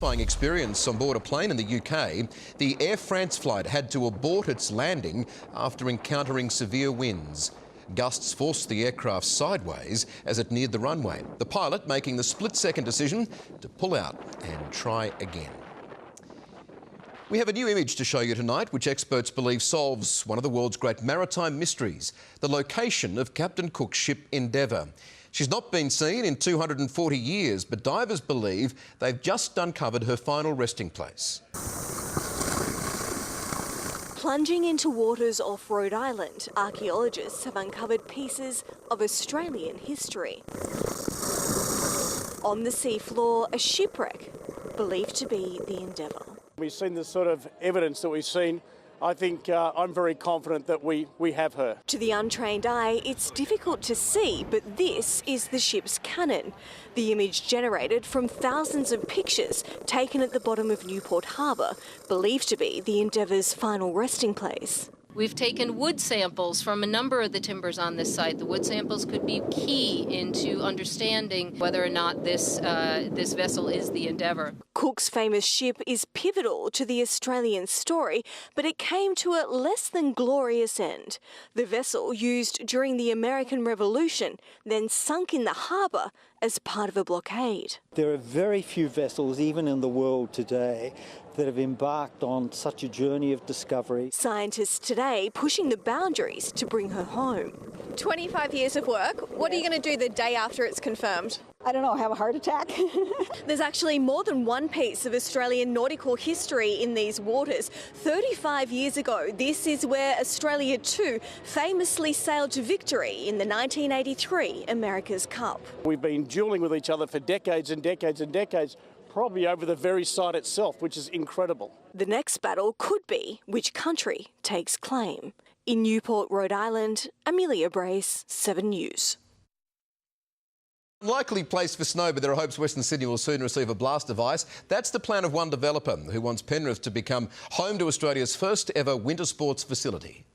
Flying experience on board a plane in the UK, the Air France flight had to abort its landing after encountering severe winds. Gusts forced the aircraft sideways as it neared the runway, the pilot making the split-second decision to pull out and try again. We have a new image to show you tonight, which experts believe solves one of the world's great maritime mysteries, the location of Captain Cook's ship Endeavour. She's not been seen in 240 years, but divers believe they've just uncovered her final resting place. Plunging into waters off Rhode Island, archaeologists have uncovered pieces of Australian history. On the seafloor, a shipwreck believed to be the Endeavour. We've seen the sort of evidence that we've seen. I think I'm very confident that we have her. To the untrained eye, it's difficult to see, but this is the ship's cannon. The image generated from thousands of pictures taken at the bottom of Newport Harbour, believed to be the Endeavour's final resting place. We've taken wood samples from a number of the timbers on this site. The wood samples could be key into understanding whether or not this vessel is the Endeavour. Cook's famous ship is pivotal to the Australian story, but it came to a less than glorious end. The vessel, used during the American Revolution, then sunk in the harbour as part of a blockade. There are very few vessels, even in the world today, that have embarked on such a journey of discovery. Scientists today pushing the boundaries to bring her home. 25 years of work. What are you going to do the day after it's confirmed? I don't know, have a heart attack. There's actually more than one piece of Australian nautical history in these waters. 35 years ago, this is where Australia 2 famously sailed to victory in the 1983 America's Cup. We've been duelling with each other for decades and decades and decades, probably over the very site itself, which is incredible. The next battle could be which country takes claim. In Newport, Rhode Island, Amelia Brace, 7 News. Unlikely place for snow, but there are hopes Western Sydney will soon receive a blast of ice. That's the plan of one developer who wants Penrith to become home to Australia's first ever winter sports facility.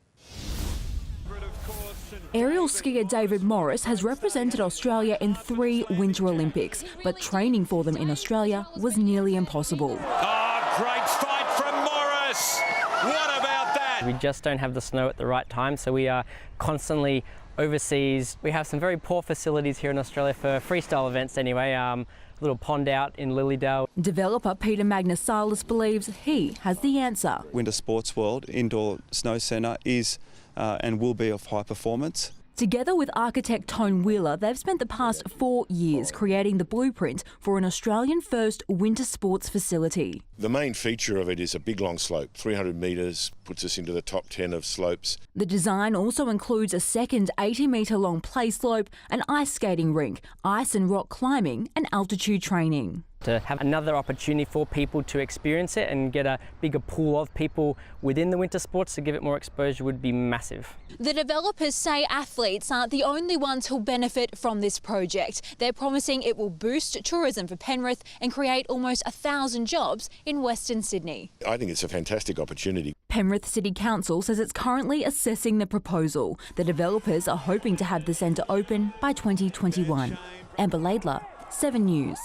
Aerial skier David Morris has represented Australia in 3 Winter Olympics, but training for them in Australia was nearly impossible. Oh, great fight from Morris! What about that? We just don't have the snow at the right time, so we are constantly overseas. We have some very poor facilities here in Australia for freestyle events anyway. A little pond out in Lilydale. Developer Peter Magnasalis believes he has the answer. Winter Sports World Indoor Snow Centre is and will be of high performance. Together with architect Tone Wheeler, they've spent the past 4 years creating the blueprint for an Australian first winter sports facility. The main feature of it is a big long slope, 300 metres, puts us into the top 10 of slopes. The design also includes a second 80-metre long play slope, an ice skating rink, ice and rock climbing and altitude training. To have another opportunity for people to experience it and get a bigger pool of people within the winter sports to give it more exposure would be massive. The developers say athletes aren't the only ones who'll benefit from this project. They're promising it will boost tourism for Penrith and create almost 1,000 jobs in Western Sydney. I think it's a fantastic opportunity. Penrith City Council says it's currently assessing the proposal. The developers are hoping to have the centre open by 2021. Amber Laidler, 7 News.